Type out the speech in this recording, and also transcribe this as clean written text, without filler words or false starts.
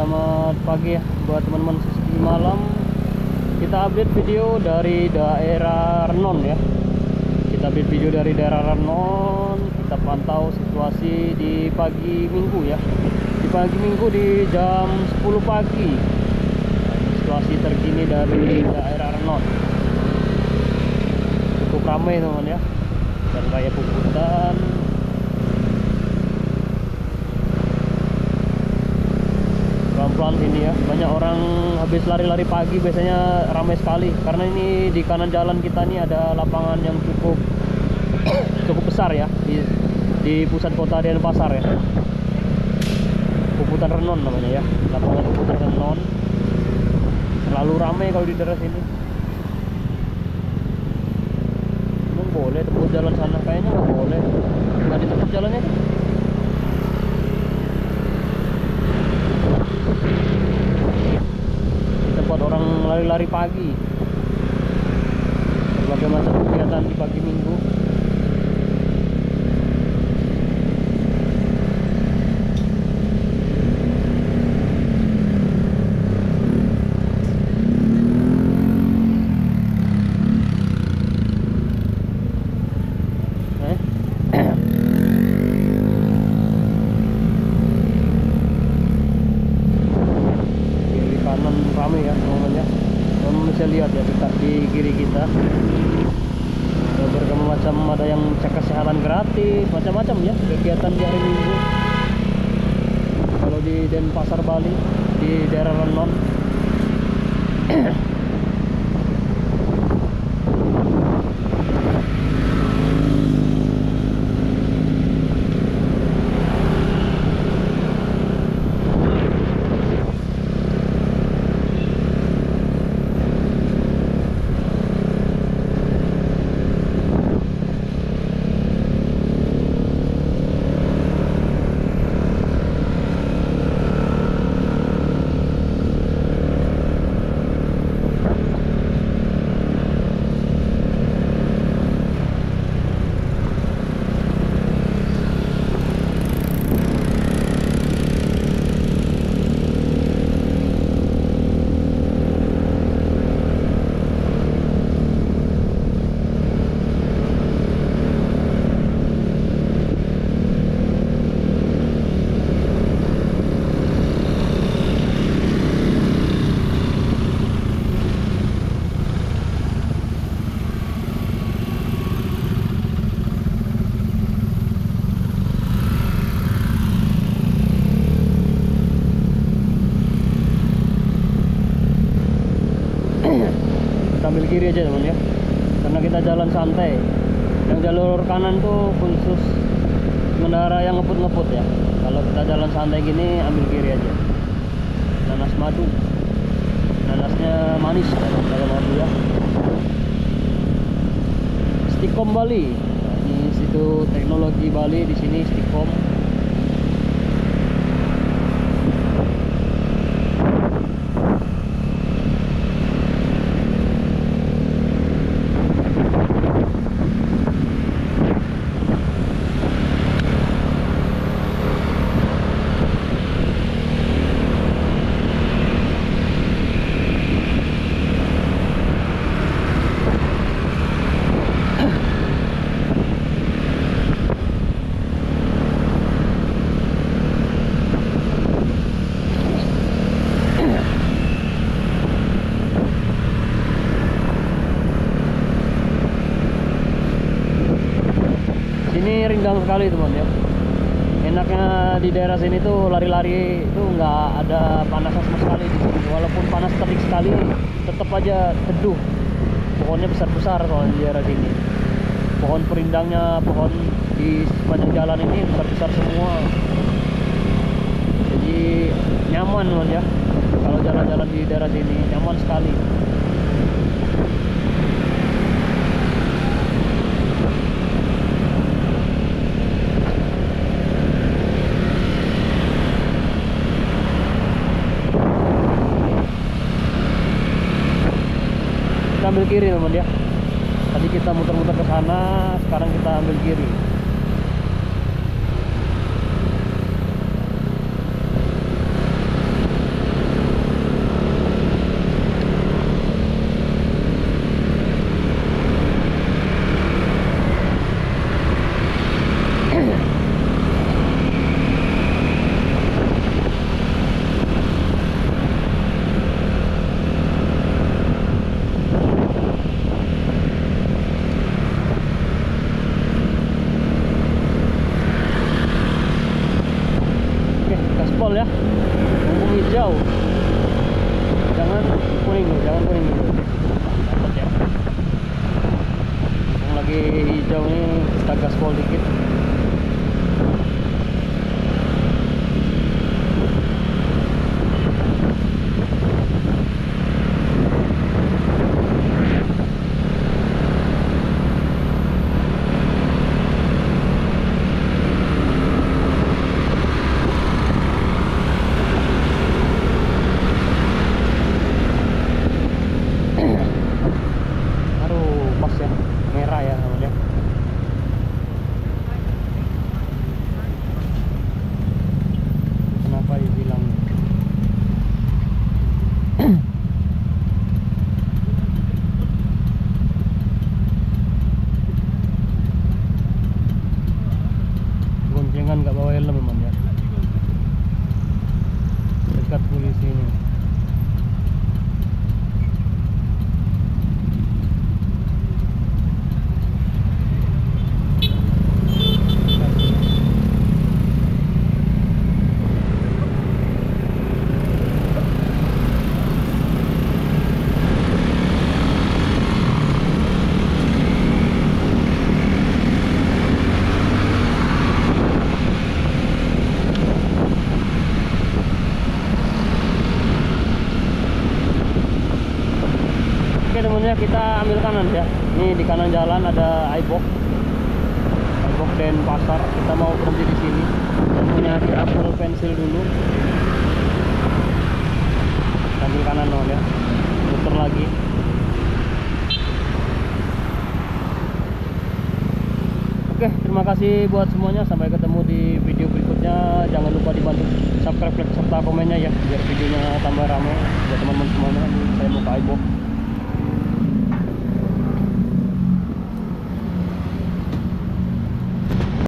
Selamat pagi ya buat teman-teman Suzuki Malam. Kita update video dari daerah Renon ya. Kita update video dari daerah Renon. Kita pantau situasi di pagi Minggu ya. Di pagi Minggu di jam 10 pagi. Situasi terkini dari daerah Renon. Cukup ramai teman ya. Dan raya Puputan. Pelan-pelan sini ya, banyak orang habis lari-lari pagi, biasanya ramai sekali karena ini di kanan jalan kita nih ada lapangan yang cukup besar ya di pusat kota Denpasar ya. Puputan Renon namanya ya, lapangan Puputan Renon. Selalu ramai kalau di daerah sini. Emang boleh tempuh jalan sana? Kayaknya nggak boleh, nggak ditutup jalannya. Tempat orang lari-lari pagi, berbagai macam kegiatan di pagi Minggu. Ramai ya teman-teman ya. Teman bisa lihat ya di kiri kita berbagai macam, ada yang cek kesehatan gratis, macam-macam ya kegiatan di hari Minggu. Kalau di Denpasar Bali, di daerah Renon. Kita ambil kiri aja teman ya, karena kita jalan santai. Yang jalur kanan tuh khusus pengendara yang ngebut ya. Kalau kita jalan santai gini, ambil kiri aja. Nanas madu, nanasnya manis kalau madu ya. Stikom Bali, nah, ini situ teknologi Bali, di sini Stikom. Ini rindang sekali teman ya. Enaknya di daerah sini tuh lari-lari itu nggak ada panasnya sama sekali di sini. Walaupun panas terik sekali, tetap aja teduh. Pohonnya besar-besar kalau di daerah sini. Pohon perindangnya, pohon di sepanjang jalan ini besar-besar semua. Jadi nyaman teman ya. Kalau jalan-jalan di daerah sini nyaman sekali. Kita ambil kiri teman ya. Tadi kita muter-muter ke sana, sekarang kita ambil kiri. gaspol ya, mumpung hijau. Jangan kuning dulu, jangan kuning dulu. Dapat ya. Mumpung lagi hijau nih, kita gaspol dikit. Goncengan nggak bawa helm memang ya, dekat polisi ini. Oke temennya, kita ambil kanan ya. Ini di kanan jalan ada iBox Denpasar. Kita mau berhenti di sini. Temennya di Apple Pensil dulu. Kita ambil kanan dong ya. Muter lagi. Oke, terima kasih buat semuanya. Sampai ketemu di video berikutnya. Jangan lupa dibantu subscribe, like, serta komennya ya, biar videonya tambah ramai buat teman-teman semuanya. Saya mau ke iBox.